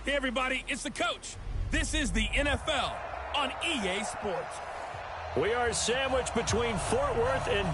Hey, everybody, it's the coach. This is the NFL on EA Sports. We are sandwiched between Fort Worth and...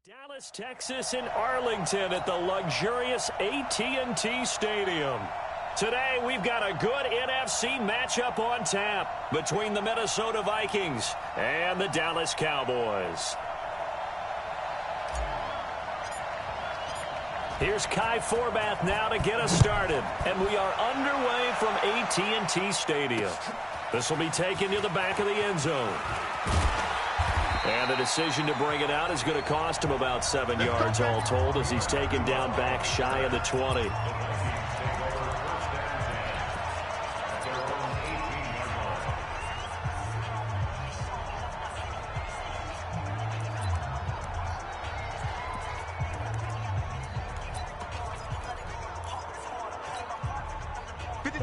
Dallas, Texas, and Arlington at the luxurious AT&T Stadium. Today, we've got a good NFC matchup on tap between the Minnesota Vikings and the Dallas Cowboys. Here's Kai Forbath now to get us started, and we are underway from AT&T Stadium. This will be taken to the back of the end zone. And the decision to bring it out is going to cost him about 7 yards all told as he's taken down back shy of the 20. Go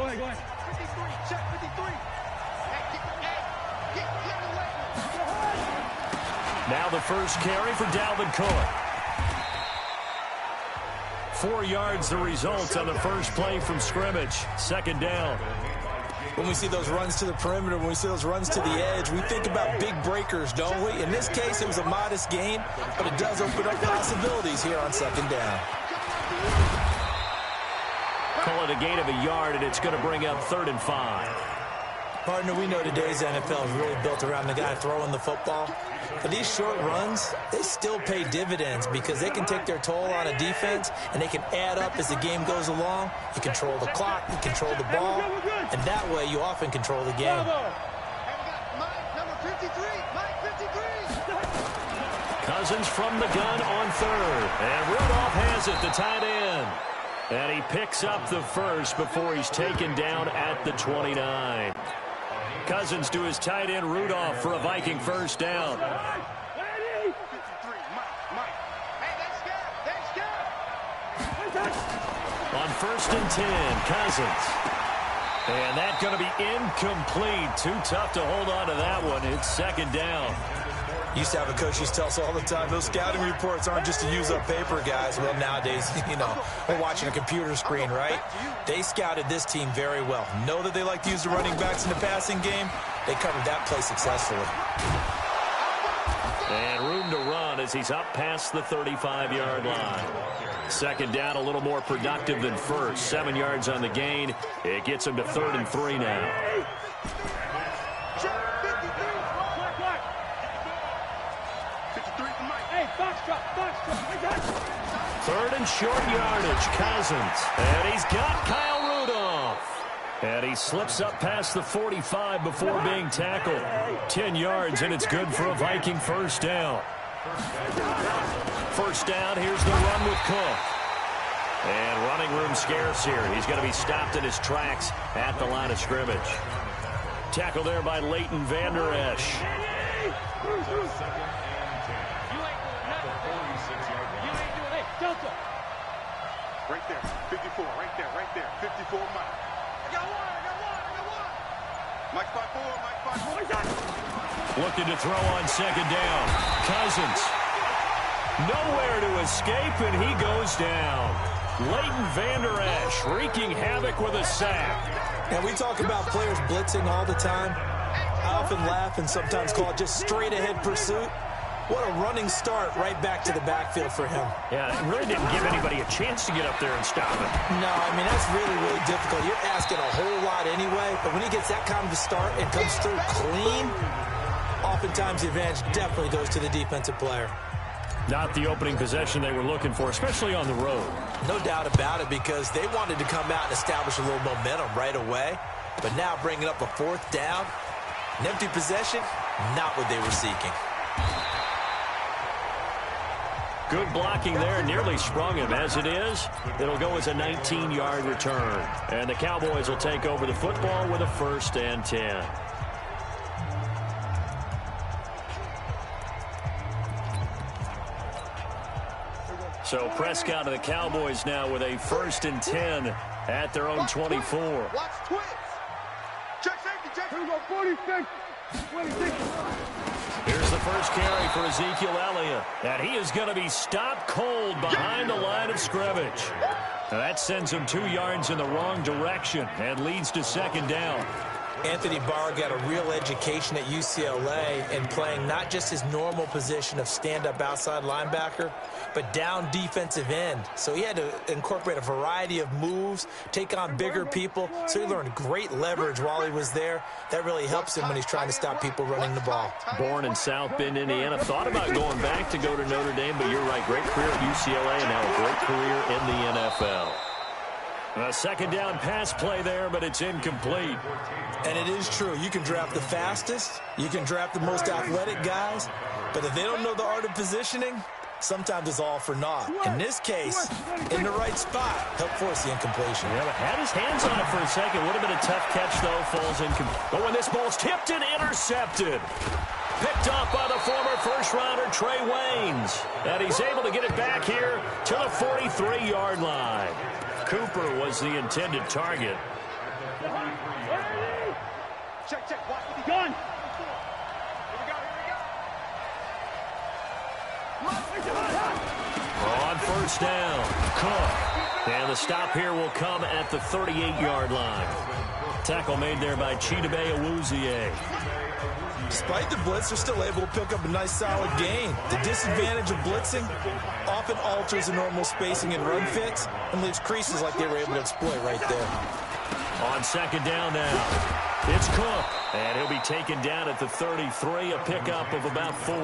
ahead. 53, check 53. Now the first carry for Dalvin Cook. 4 yards the result on the first play from scrimmage. Second down. When we see those runs to the perimeter, when we see those runs to the edge, we think about big breakers, don't we? In this case, it was a modest gain, but it does open up possibilities here on second down. Call it a gain of a yard, and it's going to bring up 3rd and 5. Partner, we know today's NFL is really built around the guy throwing the football. But these short runs, they still pay dividends because they can take their toll on a defense, and they can add up as the game goes along. You control the clock, you control the ball, and that way you often control the game. Cousins from the gun on 3rd. And Rudolph has it, the tight end. And he picks up the first before he's taken down at the 29. Cousins to his tight end Rudolph for a Viking first down. On 1st and 10, Cousins. And that's going to be incomplete. Too tough to hold on to that one. It's second down. Used to have a coach used to tell us all the time, those scouting reports aren't just to use up paper, guys. Well, nowadays, we're watching a computer screen, right? They scouted this team very well. Know that they like to use the running backs in the passing game. They covered that play successfully. And room to run as he's up past the 35-yard line. Second down, a little more productive than first. 7 yards on the gain. It gets him to 3rd and 3 now. Third and short yardage, Cousins. And he's got Kyle Rudolph. And he slips up past the 45 before being tackled. 10 yards, and it's good for a Viking first down. First down, here's the run with Cook. And running room scarce here. He's going to be stopped in his tracks at the line of scrimmage. Tackle there by Leighton Vander Esch. Right there, 54, right there, 54, Mike. I got one. Mike 5-4. Looking to throw on second down. Cousins. Nowhere to escape, and he goes down. Leighton Vander Esch wreaking havoc with a sack. And we talk about players blitzing all the time. I often laugh and sometimes call it just straight-ahead pursuit. What a running start right back to the backfield for him. Yeah, it really didn't give anybody a chance to get up there and stop it. No, I mean, that's really, really difficult. You're asking a whole lot anyway, but when he gets that kind of a start and comes through clean, oftentimes the advantage definitely goes to the defensive player. Not the opening possession they were looking for, especially on the road. No doubt about it, because they wanted to come out and establish a little momentum right away. But now bringing up a fourth down, an empty possession, not what they were seeking. Good blocking there, nearly sprung him. As it is, it'll go as a 19-yard return. And the Cowboys will take over the football with a 1st and 10. So Prescott of the Cowboys now with a 1st and 10 at their own 24. Watch twins. Check safety, check. Here we go, 46. 26. Here's the first carry for Ezekiel Elliott. And he is going to be stopped cold behind the line of scrimmage. Now that sends him 2 yards in the wrong direction and leads to 2nd down. Anthony Barr got a real education at UCLA in playing not just his normal position of stand-up outside linebacker, but down defensive end. So he had to incorporate a variety of moves, take on bigger people. So he learned great leverage while he was there. That really helps him when he's trying to stop people running the ball. Born in South Bend, Indiana. Thought about going back to go to Notre Dame, but you're right. Great career at UCLA and now a great career in the NFL. A 2nd down pass play there, but it's incomplete. And it is true. You can draft the fastest. You can draft the most athletic guys. But if they don't know the art of positioning, sometimes it's all for naught. In this case, in the right spot, helped force the incompletion. Yeah, but had his hands on it for a second. Would have been a tough catch, though. Falls incomplete. But when this ball's tipped and intercepted. Picked up by the former first-rounder Trey Waynes. And he's able to get it back here to the 43-yard line. Cooper was the intended target. Check, check. Watch what he's done. On 1st down, Cook. And the stop here will come at the 38-yard line. Tackle made there by Chidobe Awuzie. Despite the blitz, they're still able to pick up a nice solid gain. The disadvantage of blitzing often alters the normal spacing and run fits and leaves creases like they were able to exploit right there. On 2nd down now, it's Cook. And he'll be taken down at the 33, a pickup of about 4.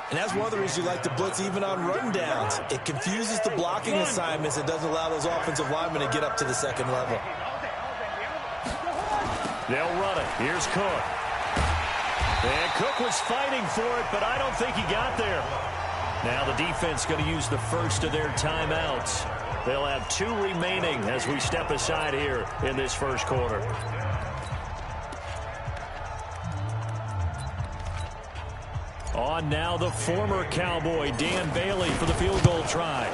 And that's one of the reasons you like to blitz even on run downs. It confuses the blocking assignments. It doesn't allow those offensive linemen to get up to the 2nd level. They'll run it. Here's Cook. And Cook was fighting for it, but I don't think he got there. Now the defense going to use the first of their timeouts. They'll have 2 remaining as we step aside here in this first quarter. On now the former Cowboy, Dan Bailey, for the field goal try.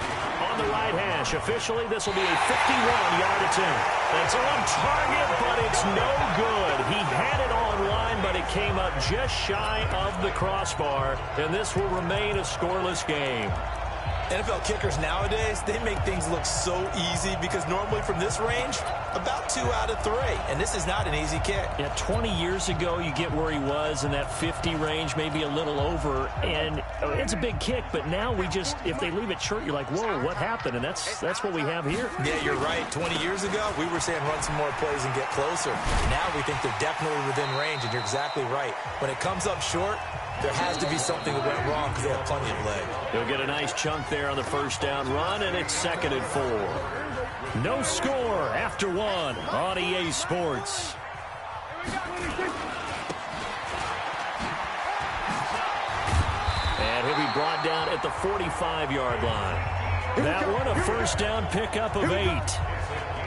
On the right hash, officially this will be a 51-yard attempt. It's on target, but it's no good. He had it on line, but it came up just shy of the crossbar, and this will remain a scoreless game. NFL kickers nowadays, they make things look so easy because normally from this range, about 2 out of 3. And this is not an easy kick. Yeah, 20 years ago, you get where he was in that 50 range, maybe a little over. And it's a big kick, but now we just, if they leave it short, you're like, whoa, what happened? And that's what we have here. Yeah, you're right. 20 years ago, we were saying run some more plays and get closer. Now we think they're definitely within range, and you're exactly right. When it comes up short, there has to be something that went wrong because they have plenty of leg. He'll get a nice chunk there on the first down run, and it's 2nd and 4. No score after 1 on EA Sports. And he'll be brought down at the 45-yard line. That one a first down pickup of 8.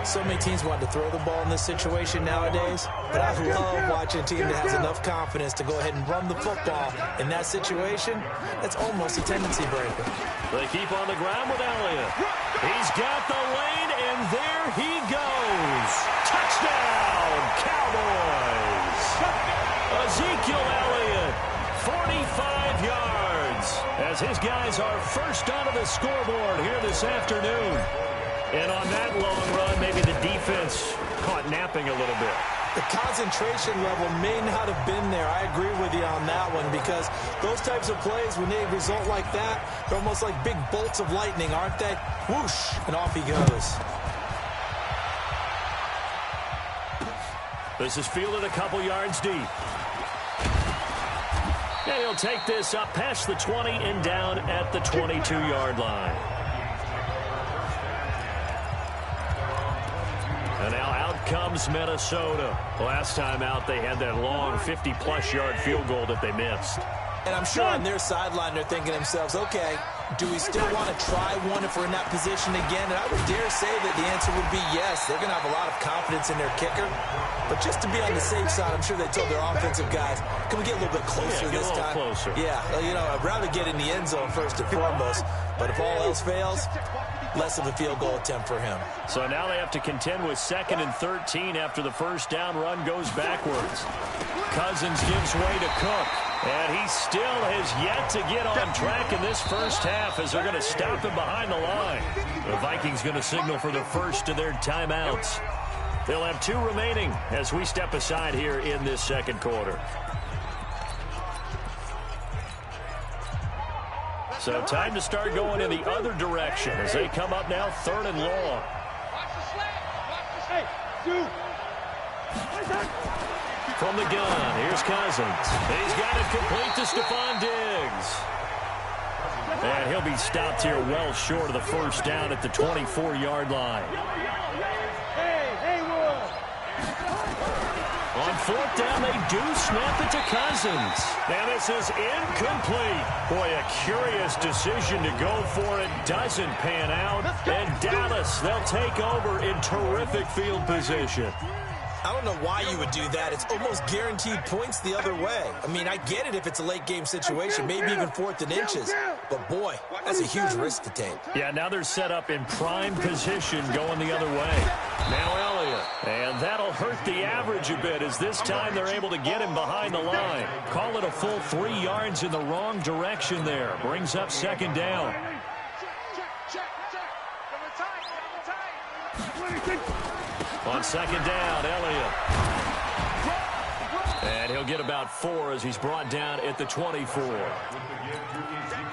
So many teams want to throw the ball in this situation nowadays, but I love watching a team that has enough confidence to go ahead and run the football. In that situation, that's almost a tendency breaker. They keep on the ground with Elliot. He's got the lane, and there he goes. Touchdown, Cowboys. Ezekiel Elliott, 45 yards, as his guys are first onto the scoreboard here this afternoon. And on that long run, maybe the defense caught napping a little bit. The concentration level may not have been there. I agree with you on that one because those types of plays, when they result like that, they're almost like big bolts of lightning, aren't they? Whoosh, and off he goes. This is fielded a couple yards deep. And he'll take this up past the 20 and down at the 22-yard line. And now out comes Minnesota. Last time out, they had that long 50-plus yard field goal that they missed. And I'm sure on their sideline, they're thinking to themselves, okay, do we still want to try one if we're in that position again? And I would dare say that the answer would be yes. They're going to have a lot of confidence in their kicker. But just to be on the safe side, I'm sure they told their offensive guys, can we get a little bit closer this time? Closer. Yeah, you know, I'd rather get in the end zone first and foremost. But if all else fails, less of a field goal attempt for him. So now they have to contend with 2nd and 13 after the first down run goes backwards. Cousins gives way to Cook. And he still has yet to get on track in this first half as they're going to stop him behind the line. The Vikings going to signal for the first of their timeouts. They'll have 2 remaining as we step aside here in this second quarter. So time to start going in the other direction as they come up now 3rd and long. From the gun, here's Cousins. He's got it complete to Stephon Diggs. And he'll be stopped here well short of the first down at the 24-yard line. On 4th down, they do snap it to Cousins. And this is incomplete. Boy, a curious decision to go for it. Doesn't pan out. And Dallas, they'll take over in terrific field position. I don't know why you would do that. It's almost guaranteed points the other way. I mean, I get it if it's a late game situation, maybe even 4th and inches. But, boy, that's a huge risk to take. Yeah, now they're set up in prime position going the other way. Now Elliot. And that'll hurt the average a bit as this time they're able to get him behind the line. Call it a full 3 yards in the wrong direction there. Brings up 2nd down. On 2nd down, Elliot. And he'll get about 4 as he's brought down at the 24.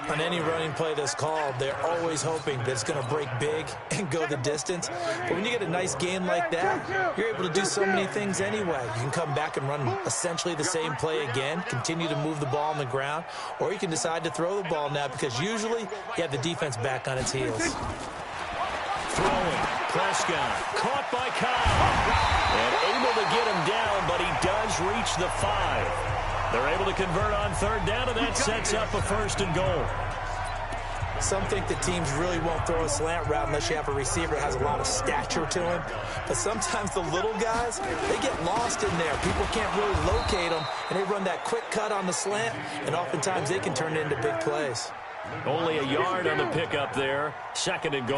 On any running play that's called, they're always hoping that it's going to break big and go the distance. But when you get a nice game like that, you're able to do so many things anyway. You can come back and run essentially the same play again, continue to move the ball on the ground, or you can decide to throw the ball now because usually you have the defense back on its heels. Throwing. Prescott caught by Kyle. And able to get him down, but he does reach the 5. They're able to convert on 3rd down, and that sets up a 1st and goal. Some think that teams really won't throw a slant route unless you have a receiver that has a lot of stature to him. But sometimes the little guys, they get lost in there. People can't really locate them, and they run that quick cut on the slant, and oftentimes they can turn it into big plays. Only a yard on the pickup there. 2nd and goal.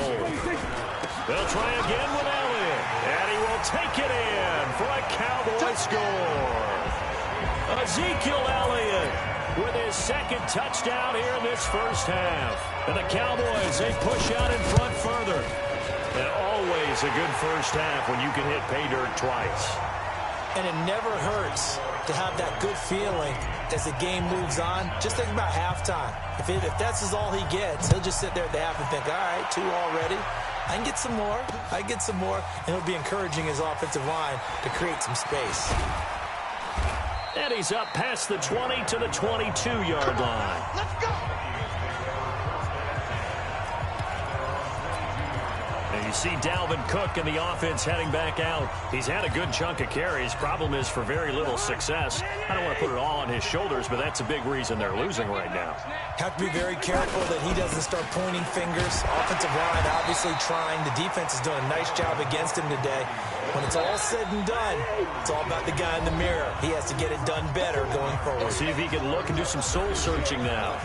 They'll try again with Elliot. And he will take it in for a Cowboy score. Ezekiel Elliott with his 2nd touchdown here in this first half. And the Cowboys, they push out in front further. And always a good first half when you can hit pay dirt twice. And it never hurts to have that good feeling as the game moves on. Just think about halftime. If that's all he gets, he'll just sit there at the half and think, all right, 2 already. I can get some more. I can get some more. And he'll be encouraging his offensive line to create some space. And he's up past the 20 to the 22-yard line. Let's go. And you see Dalvin Cook and the offense heading back out. He's had a good chunk of carries. Problem is for very little success. I don't want to put it all on his shoulders, but that's a big reason they're losing right now. Have to be very careful that he doesn't start pointing fingers. Offensive line obviously trying. The defense has done a nice job against him today. When it's all said and done, it's all about the guy in the mirror. He has to get it done better going forward. See if he can look and do some soul searching now.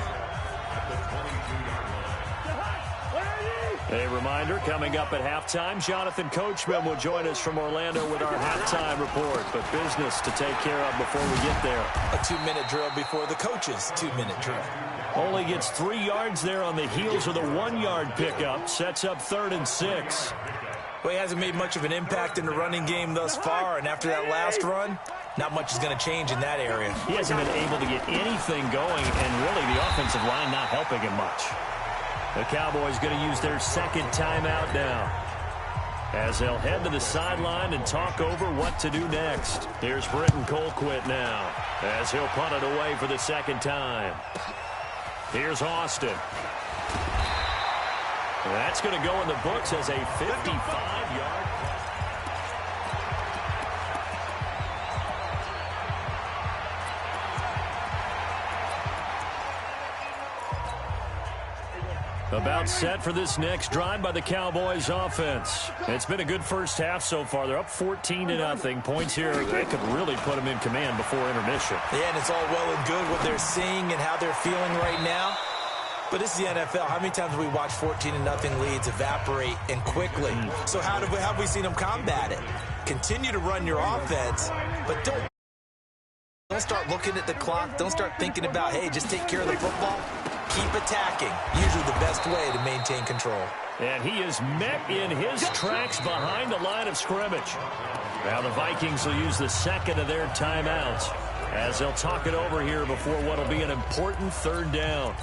A reminder, coming up at halftime, Jonathan Coachman will join us from Orlando with our halftime report. But business to take care of before we get there. A 2-minute drill before the coach's 2-minute drill. Only gets 3 yards there on the heels of the 1-yard pickup. Sets up 3rd and 6. Well, he hasn't made much of an impact in the running game thus far, and after that last run, not much is going to change in that area. He hasn't been able to get anything going, and really the offensive line not helping him much. The Cowboys going to use their second timeout now, as they'll head to the sideline and talk over what to do next. Here's Britton Colquitt now, as he'll punt it away for the second time. Here's Austin. That's going to go in the books as a 55-yard. About set for this next drive by the Cowboys offense. It's been a good first half so far. They're up 14-0. Points here, they could really put them in command before intermission. Yeah, and it's all well and good what they're seeing and how they're feeling right now. But this is the NFL. How many times have we watched 14-0 leads evaporate and quickly? So how have we seen them combat it? Continue to run your offense, but don't start looking at the clock. Don't start thinking about, hey, just take care of the football. Keep attacking. Usually the best way to maintain control. And he is met in his tracks behind the line of scrimmage. Now the Vikings will use the second of their timeouts as they'll talk it over here before what will be an important third down.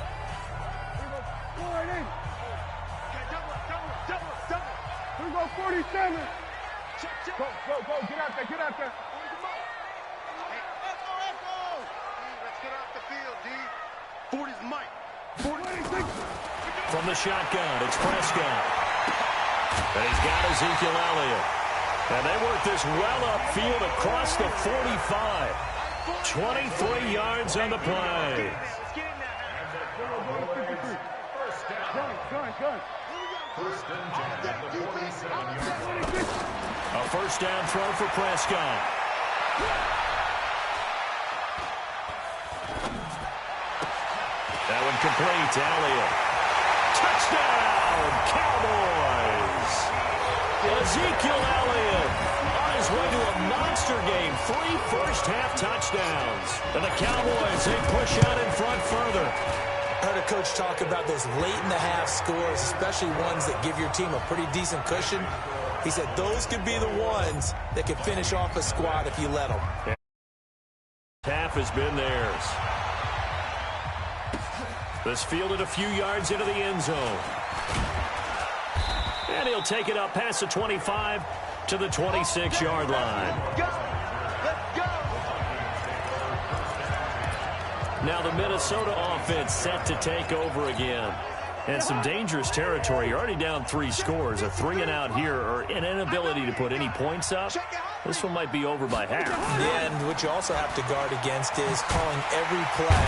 Here we go, 47. Go, get out there, get out there. Let's get off the field, D. 40's Mike. 46. From the shotgun, it's Prescott. And he's got Ezekiel Elliott. And they work this well upfield across the 45. 23 yards on the play. A first down throw for Prescott. That one complete to Elliott. Touchdown, Cowboys! Ezekiel Elliott on his way to a monster game. 3 first-half touchdowns. And the Cowboys, they push out in front further. I heard a coach talk about those late-in-the-half scores, especially ones that give your team a pretty decent cushion. He said those could be the ones that could finish off a squad if you let them. Half has been theirs. This fielded a few yards into the end zone. And he'll take it up past the 25 to the 26-yard line. Now the Minnesota offense set to take over again. And some dangerous territory. You're already down 3 scores. A 3-and-out here, or an inability to put any points up. This one might be over by half. Yeah, and what you also have to guard against is calling every play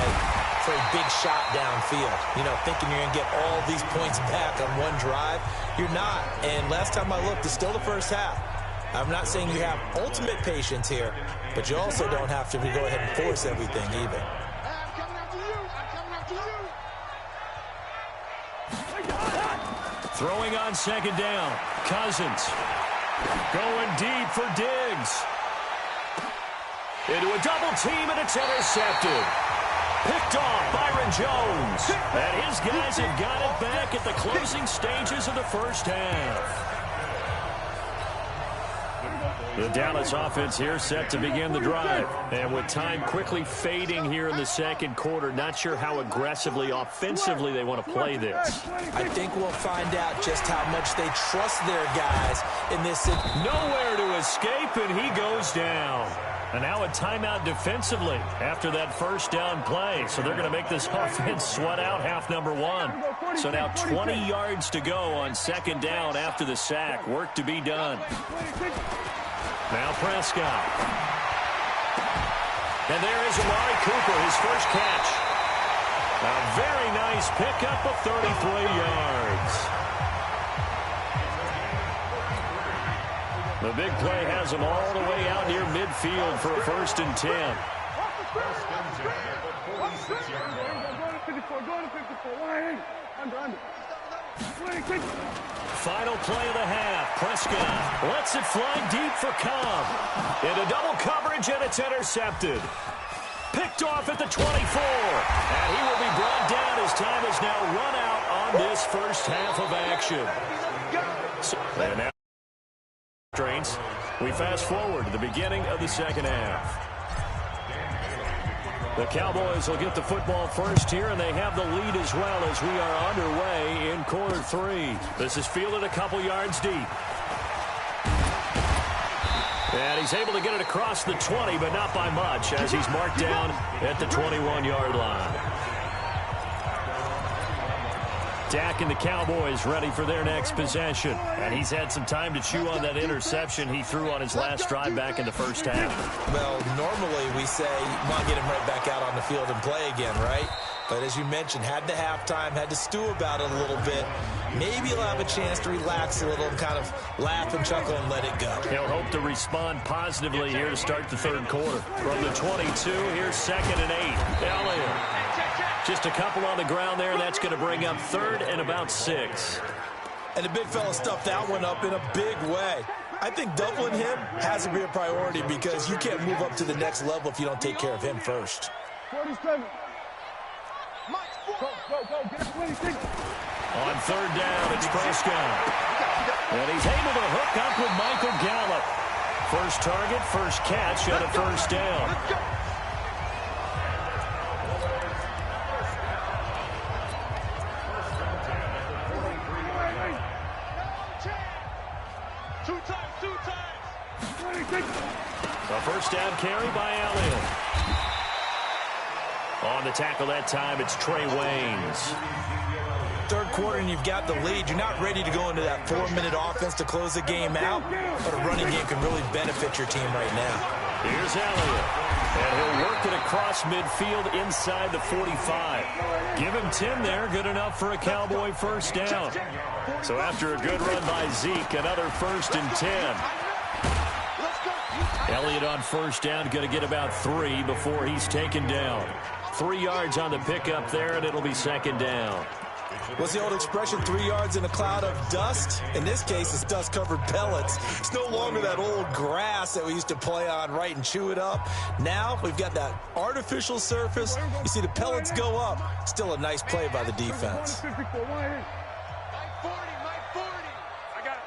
for a big shot downfield. You know, thinking you're going to get all these points back on one drive. You're not. And last time I looked, it's still the first half. I'm not saying you have ultimate patience here, but you also don't have to go ahead and force everything either. Throwing on second down. Cousins going deep for Diggs. Into a double team, and it's intercepted. Picked off Byron Jones. And his guys have got it back at the closing stages of the first half. The Dallas offense here set to begin the drive. And with time quickly fading here in the second quarter, not sure how aggressively, offensively they want to play this. I think we'll find out just how much they trust their guys in this. Nowhere to escape, and he goes down. And now a timeout defensively after that first down play. So they're going to make this offense sweat out half number 1. So now 20 yards to go on second down after the sack. Work to be done. Now Prescott. And there is Amari Cooper, his first catch. A very nice pickup of 33 yards. The big play has him all the way out near midfield for a 1st and 10. Final play of the half. Prescott lets it fly deep for Cobb. Into double coverage, and it's intercepted. Picked off at the 24. And he will be brought down as time is now run out on this first half of action. And now restraints. We fast forward to the beginning of the second half. The Cowboys will get the football first here, and they have the lead as well as we are underway in quarter 3. This is fielded a couple yards deep. And he's able to get it across the 20, but not by much, as he's marked down at the 21-yard line. Dak and the Cowboys ready for their next possession. And he's had some time to chew on that interception he threw on his last drive back in the first half. Well, normally we say, come on, get him right back out on the field and play again, right? But as you mentioned, had the halftime, had to stew about it a little bit. Maybe he'll have a chance to relax a little and kind of laugh and chuckle and let it go. He'll hope to respond positively here to start the third quarter. From the 22, here's 2nd and 8. Elliot. Just a couple on the ground there, and that's going to bring up 3rd and about 6. And the big fella stuffed that one up in a big way. I think doubling him has to be a priority because you can't move up to the next level if you don't take care of him first. 47. Go, get it, 26. On 3rd down, it's Prescott. And he's able to hook up with Michael Gallup. First target, first catch, and a first down. Let's go. Two times. A first down carry by Elliot. On the tackle that time, it's Trey Waynes. Third quarter and you've got the lead. You're not ready to go into that 4-minute offense to close the game out, but a running game can really benefit your team right now. Here's Elliot, and he'll work it across midfield inside the 45. Give him 10 there, good enough for a Cowboy first down. So after a good run by Zeke, another 1st and 10. Elliott on first down, going to get about 3 before he's taken down. 3 yards on the pickup there, and it'll be 2nd down. What's the old expression, 3 yards in a cloud of dust? In this case, it's dust-covered pellets. It's no longer that old grass that we used to play on, right, and chew it up. Now we've got that artificial surface. You see the pellets go up. Still a nice play by the defense. Mike 40. I got it.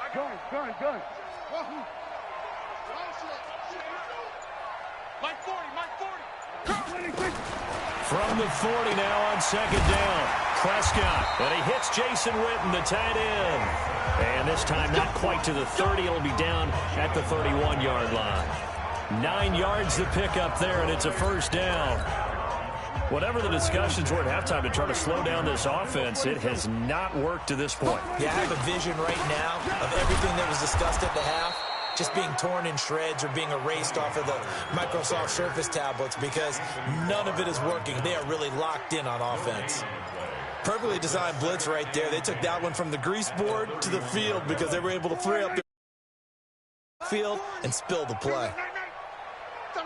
Gun. Mike 40. From the 40 now on 2nd down. Prescott, and he hits Jason Witten, the tight end. And this time not quite to the 30. It'll be down at the 31-yard line. 9 yards to pick up there, and it's a first down. Whatever the discussions were at halftime to try to slow down this offense, it has not worked to this point. Yeah, I have a vision right now of everything that was discussed at the half just being torn in shreds or being erased off of the Microsoft Surface tablets because none of it is working. They are really locked in on offense. Perfectly designed blitz right there. They took that one from the grease board to the field because they were able to free up the field and spill the play. There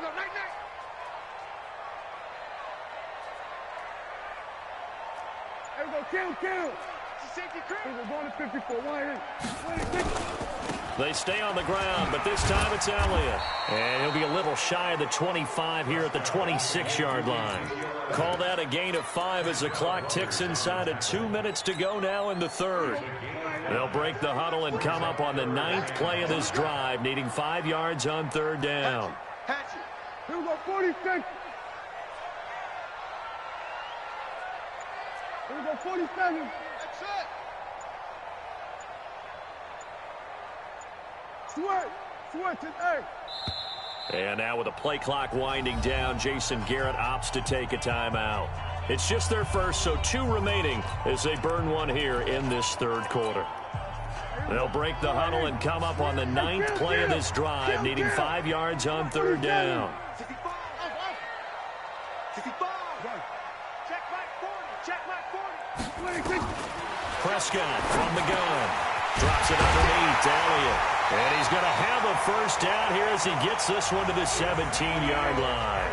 we go, kill. We're going to 54. They stay on the ground, but this time it's Elliott. And he'll be a little shy of the 25 here at the 26-yard line. Call that a gain of 5 as the clock ticks inside of 2 minutes to go now in the third. They'll break the huddle and come up on the 9th play of this drive, needing 5 yards on 3rd down. Here we go, 46. Here we go, 47. That's it. Switch it, hey. And now with the play clock winding down, Jason Garrett opts to take a timeout. It's just their first, so 2 remaining as they burn one here in this third quarter. They'll break the huddle and come up on the 9th play of this drive, needing 5 yards on 3rd down. Prescott from the gun. Drops it underneath to Elliott. And he's going to have a first down here as he gets this one to the 17-yard line.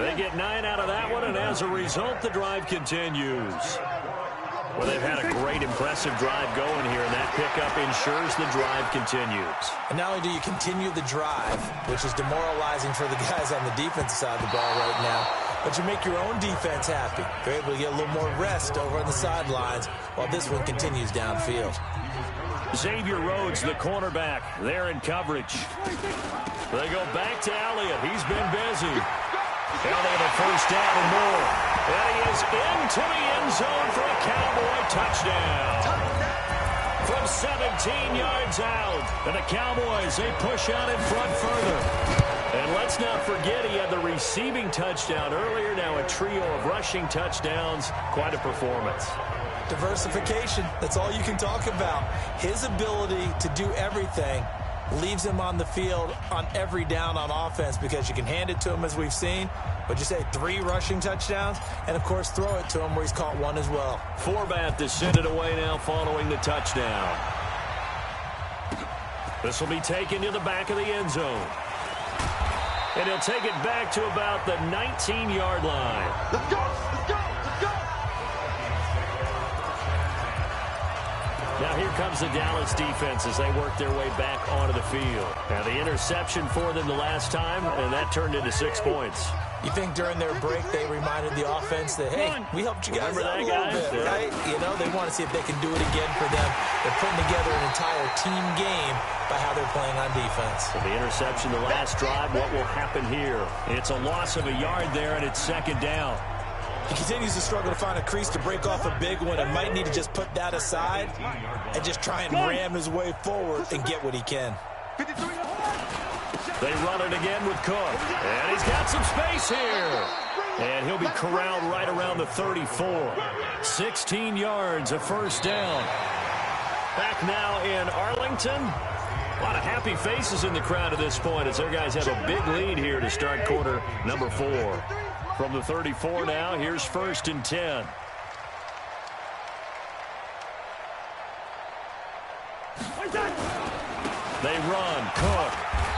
They get 9 out of that one, and as a result, the drive continues. Well, they've had a great, impressive drive going here, and that pickup ensures the drive continues. And not only do you continue the drive, which is demoralizing for the guys on the defensive side of the ball right now, but you make your own defense happy. They're able to get a little more rest over on the sidelines while this one continues downfield. Xavier Rhodes, the cornerback, there in coverage. They go back to Elliot. He's been busy. Elliot a first down and more. And he is into the end zone for a Cowboy touchdown. From 17 yards out. And the Cowboys, they push out in front further. And let's not forget he had the receiving touchdown earlier. Now a trio of rushing touchdowns. Quite a performance. Diversification, that's all you can talk about. His ability to do everything leaves him on the field on every down on offense because you can hand it to him as we've seen. What'd you say, 3 rushing touchdowns? And, of course, throw it to him where he's caught 1 as well. Forbath to send it away now following the touchdown. This will be taken to the back of the end zone. And he'll take it back to about the 19-yard line. Let's go! Let's go! Let's go! Now here comes the Dallas defense as they work their way back onto the field. Now the interception for them the last time, and that turned into 6 points. You think during their break they reminded the offense that, hey, we helped you guys out a little bit, right? You know, they want to see if they can do it again for them. They're putting together an entire team game by how they're playing on defense. So the interception the last drive, what will happen here? It's a loss of a yard there, and it's second down. He continues to struggle to find a crease to break off a big one and might need to just put that aside and just try and ram his way forward and get what he can. They run it again with Cook. And he's got some space here. And he'll be corralled right around the 34. 16 yards, a first down. Back now in Arlington. A lot of happy faces in the crowd at this point as their guys have a big lead here to start quarter number 4. From the 34 now, here's 1st and 10. They run. Cook.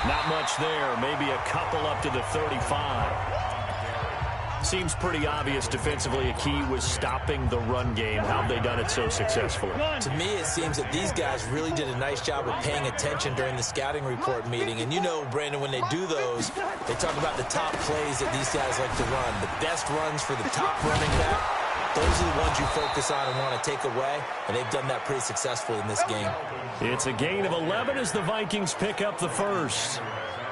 Not much there. Maybe a couple up to the 35. Seems pretty obvious defensively a key was stopping the run game. How have they done it so successfully? To me, it seems that these guys really did a nice job of paying attention during the scouting report meeting. And you know, Brandon, when they do those, they talk about the top plays that these guys like to run. The best runs for the top running back. Those are the ones you focus on and want to take away, and they've done that pretty successfully in this game. It's a gain of 11 as the Vikings pick up the first.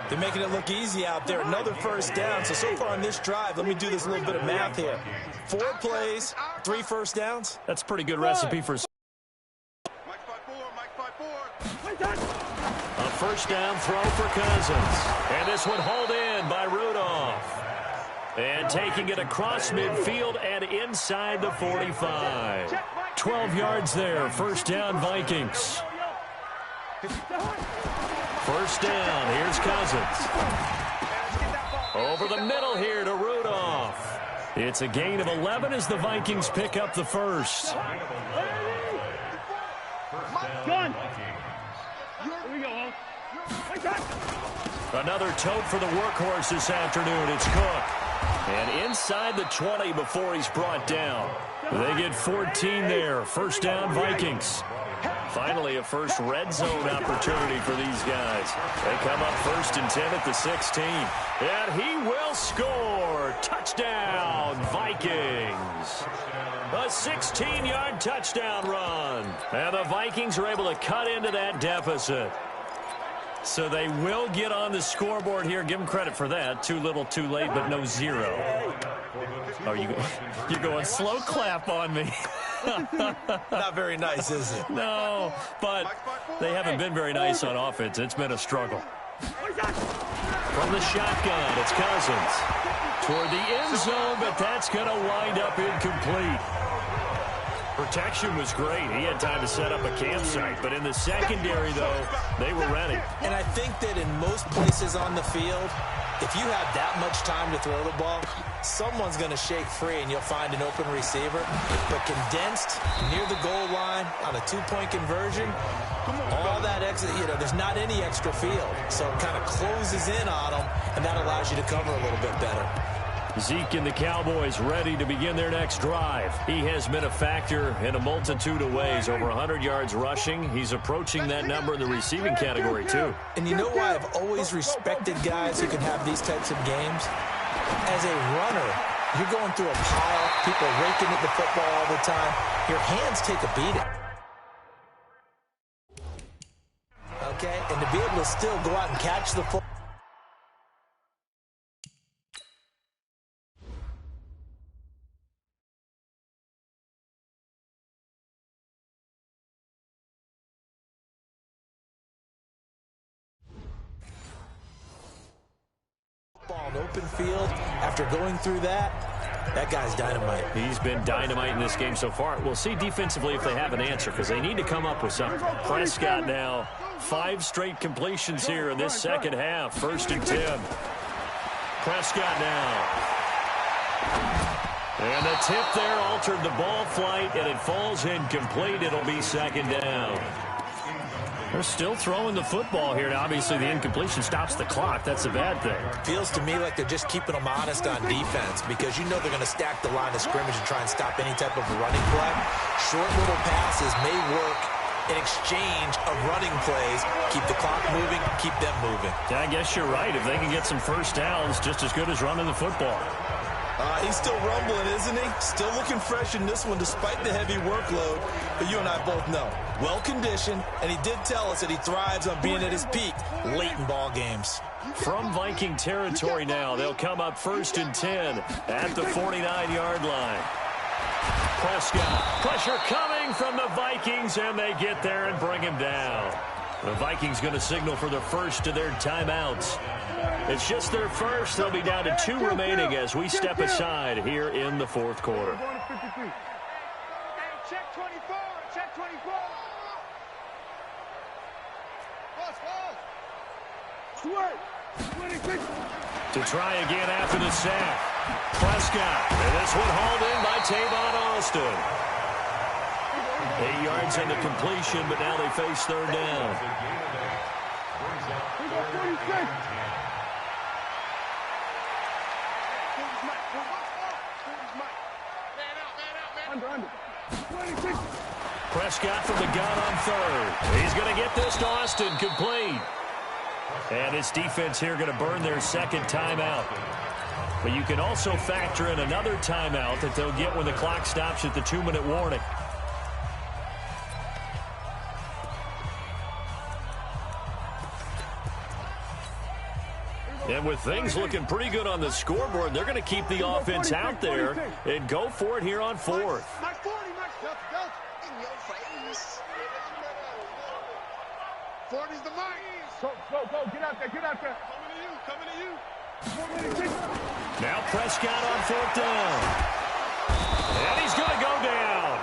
They're making it look easy out there. Another first down. So far on this drive, let me do this little bit of math here. 4 plays, 3 first downs. That's a pretty good recipe for... A first down throw for Cousins. And this one hauled in by Rudolph. And taking it across midfield and inside the 45. 12 yards there. First down, Vikings. First down. Here's Cousins. Over the middle here to Rudolph. It's a gain of 11 as the Vikings pick up the first. Another tote for the workhorse this afternoon. It's Cook. And inside the 20 before he's brought down. They get 14 there. First down, Vikings. Finally, a first red zone opportunity for these guys. They come up 1st and 10 at the 16. And he will score. Touchdown, Vikings. A 16-yard touchdown run. And the Vikings are able to cut into that deficit. So they will get on the scoreboard here. Give them credit for that. Too little, too late, but no 0. Oh, you're going slow clap on me. Not very nice, is it? No, but they haven't been very nice on offense. It's been a struggle. From the shotgun, it's Cousins. Toward the end zone, but that's going to wind up incomplete. Protection was great. He had time to set up a campsite. But in the secondary, though, they were ready. And I think that in most places on the field, if you have that much time to throw the ball, someone's going to shake free and you'll find an open receiver. But condensed near the goal line on a 2-point conversion, all that extra, there's not any extra field. So it kind of closes in on them, and that allows you to cover a little bit better. Zeke and the Cowboys ready to begin their next drive. He has been a factor in a multitude of ways. Over 100 yards rushing. He's approaching that number in the receiving category, too. And you know why I've always respected guys who can have these types of games? As a runner, you're going through a pile. People are raking at the football all the time. Your hands take a beating. okay? And to be able to still go out and catch the football. An open field after going through that guy's dynamite. He's been dynamite in this game so far. We'll see defensively if they have an answer, because they need to come up with something. Prescott now, 5 straight completions here in this second half. 1st and 10. Prescott now. And the tip there altered the ball flight, and it falls incomplete. It'll be 2nd down. They're still throwing the football here. Now, obviously, the incompletion stops the clock. That's a bad thing. Feels to me like they're just keeping them honest on defense, because you know they're going to stack the line of scrimmage and try and stop any type of a running play. Short little passes may work in exchange of running plays. Keep the clock moving, keep them moving. I guess you're right. If they can get some first downs, just as good as running the football. He's still rumbling, isn't he? Still looking fresh in this one despite the heavy workload. But you and I both know, well-conditioned, and he did tell us that he thrives on being at his peak late in ball games. From Viking territory now, they'll come up 1st and 10 at the 49-yard line. Prescott, pressure coming from the Vikings, and they get there and bring him down. The Vikings going to signal for the first of their timeouts. It's just their first. They'll be down to 2 remaining as we step aside here in the 4th quarter. Check 24. Check 24. To try again after the sack. Prescott. And this one hauled in by Tavon Austin. 8 yards on the completion, but now they face 3rd down. Prescott from the gun on 3rd. He's going to get this to Austin, complete. And his defense here going to burn their 2nd timeout. But you can also factor in another timeout that they'll get when the clock stops at the 2-minute warning. And with things looking pretty good on the scoreboard, they're going to keep the offense out there and go for it here on 4th. In your face. 40's the mark. Go, get out there. Coming to you. Now Prescott on 4th down. And he's going to go down.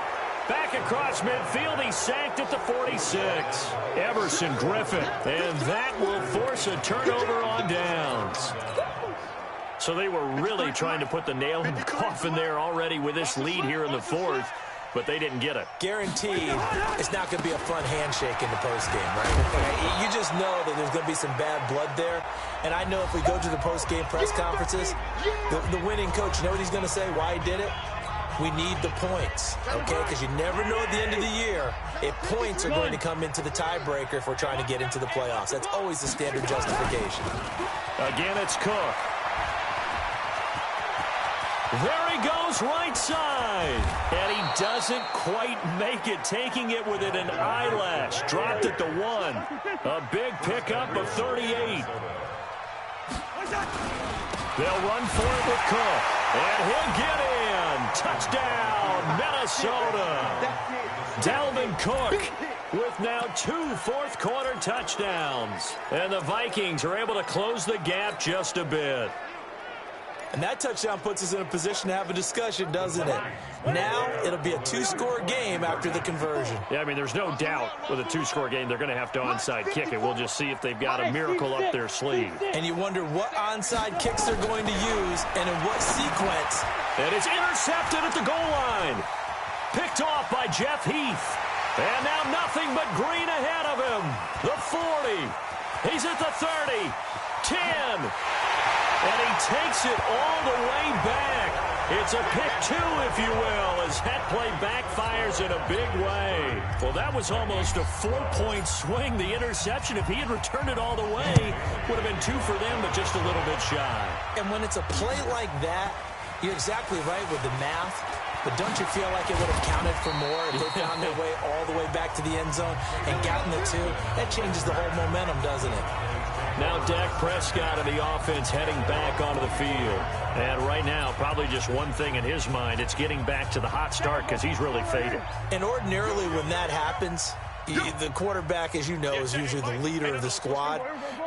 Back across midfield, he's sacked at the 46. Everson Griffin, and that will force a turnover on downs. So they were really trying to put the nail in the coffin there already with this lead here in the 4th, but they didn't get it. Guaranteed it's not going to be a fun handshake in the postgame, right? You just know that there's going to be some bad blood there. And I know if we go to the postgame press conferences, the winning coach, you know what he's going to say, why he did it? We need the points, okay? Because you never know at the end of the year if points are going to come into the tiebreaker if we're trying to get into the playoffs. That's always the standard justification. Again, it's Cook. There he goes, right side. And he doesn't quite make it, taking it within an eyelash. Dropped at the 1. A big pickup of 38. They'll run for it with Cook. And he'll get in. Touchdown, Minnesota. Dalvin Cook with now 2 fourth-quarter touchdowns. And the Vikings are able to close the gap just a bit. And that touchdown puts us in a position to have a discussion, doesn't it? Now it'll be a 2-score game after the conversion. Yeah, I mean, there's no doubt with a 2-score game they're going to have to onside kick it. We'll just see if they've got a miracle up their sleeve. And you wonder what onside kicks they're going to use and in what sequence. And it's intercepted at the goal line. Picked off by Jeff Heath. And now nothing but green ahead of him. The 40. He's at the 30. 10. And he takes it all the way back. It's a pick 2, if you will, as that play backfires in a big way. Well, that was almost a 4-point swing. The interception, if he had returned it all the way, would have been 2 for them, but just a little bit shy. And when it's a play like that, you're exactly right with the math. But don't you feel like it would have counted for more if they found their way all the way back to the end zone and gotten the 2? That changes the whole momentum, doesn't it? Now Dak Prescott and the offense heading back onto the field. And right now, probably just one thing in his mind, it's getting back to the hot start because he's really faded. And ordinarily when that happens, the quarterback, as you know, is usually the leader of the squad.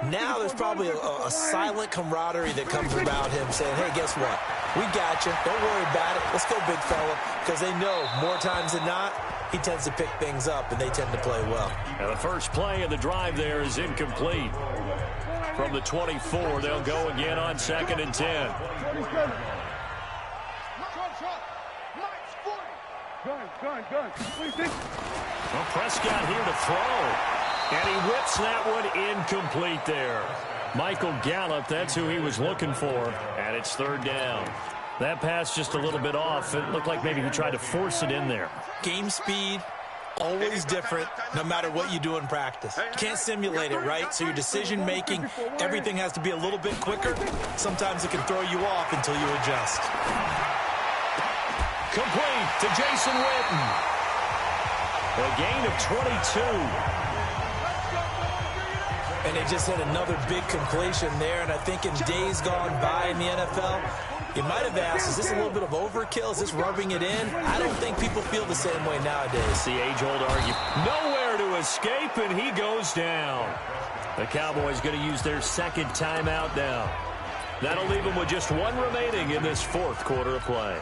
Now there's probably a silent camaraderie that comes about him saying, hey, guess what? We got you. Don't worry about it. Let's go, big fella. Because they know more times than not, he tends to pick things up, and they tend to play well. And the first play of the drive there is incomplete. From the 24, they'll go again on 2nd and 10. Well, Prescott here to throw. And he whips that one incomplete there. Michael Gallup, that's who he was looking for. And it's 3rd down. That pass just a little bit off. It looked like maybe he tried to force it in there. Game speed, always different, no matter what you do in practice. Can't simulate it, right? So your decision-making, everything has to be a little bit quicker. Sometimes it can throw you off until you adjust. Complete to Jason Witten. A gain of 22. And they just hit another big completion there. And I think in days gone by in the NFL, you might have asked, is this a little bit of overkill? Is this rubbing it in? I don't think people feel the same way nowadays. It's the age-old argument. Nowhere to escape, and he goes down. The Cowboys going to use their 2nd timeout now. That'll leave them with just 1 remaining in this 4th quarter of play.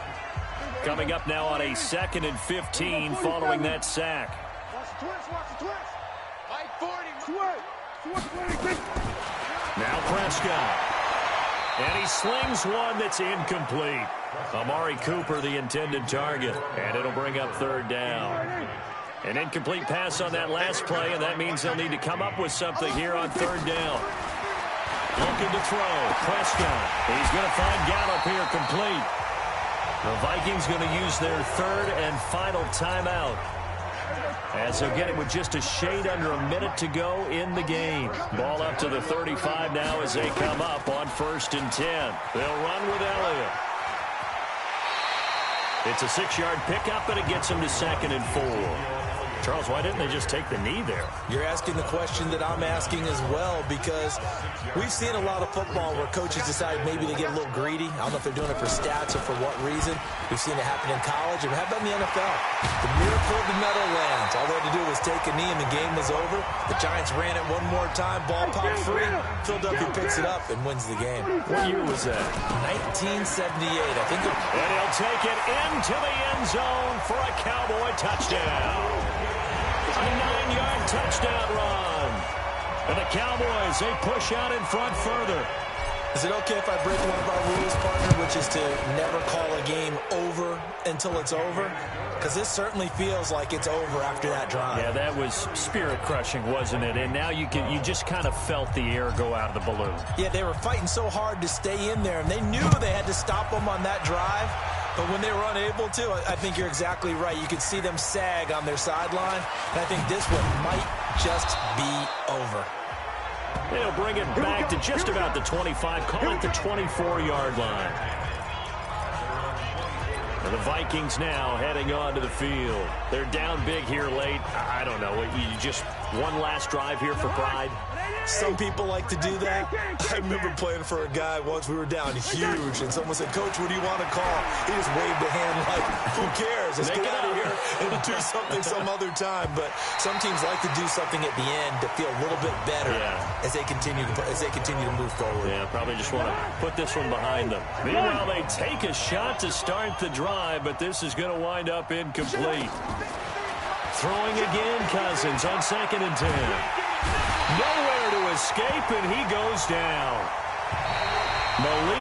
Coming up now on a 2nd and 15 following that sack. Now Prescott. And he slings one that's incomplete. Amari Cooper, the intended target. And it'll bring up 3rd down. An incomplete pass on that last play, and that means they'll need to come up with something here on 3rd down. Looking to throw. Prescott. He's going to find Gallup here complete. The Vikings going to use their 3rd and final timeout, as they'll get it with just a shade under a minute to go in the game. Ball up to the 35 now as they come up on 1st and 10. They'll run with Elliot. It's a 6-yard pickup, and it gets them to 2nd and 4. Charles, why didn't they just take the knee there? You're asking the question that I'm asking as well, because we've seen a lot of football where coaches decide maybe they get a little greedy. I don't know if they're doing it for stats or for what reason. We've seen it happen in college, and how about in the NFL? The miracle of the Meadowlands. All they had to do was take a knee, and the game was over. The Giants ran it one more time. Ball popped free. Philadelphia picks it up and wins the game. What year was that? 1978, I think. And he'll take it into the end zone for a Cowboy touchdown. A 9-yard touchdown run. And the Cowboys, they push out in front further. Is it okay if I break one of our rules, partner, which is to never call a game over until it's over? Because this certainly feels like it's over after that drive. Yeah, that was spirit-crushing, wasn't it? And now you just kind of felt the air go out of the balloon. Yeah, they were fighting so hard to stay in there, and they knew they had to stop them on that drive. But when they were unable to, I think you're exactly right. You could see them sag on their sideline, and I think this one might just be over. They'll bring it back to just about the 25, call it the 24-yard line. And the Vikings now heading on to the field. They're down big here late. I don't know. You just one last drive here for pride? Some people like to do that. I remember playing for a guy once. We were down huge, and someone said, "Coach, what do you want to call?" He just waved a hand like, who cares? Let's get out of here and do something some other time. But some teams like to do something at the end to feel a little bit better as they continue to move forward. Yeah, probably just want to put this one behind them. Meanwhile, they take a shot to start the drive, but this is going to wind up incomplete. Throwing again, Cousins on 2nd and 10. Nowhere to escape, and he goes down. Malik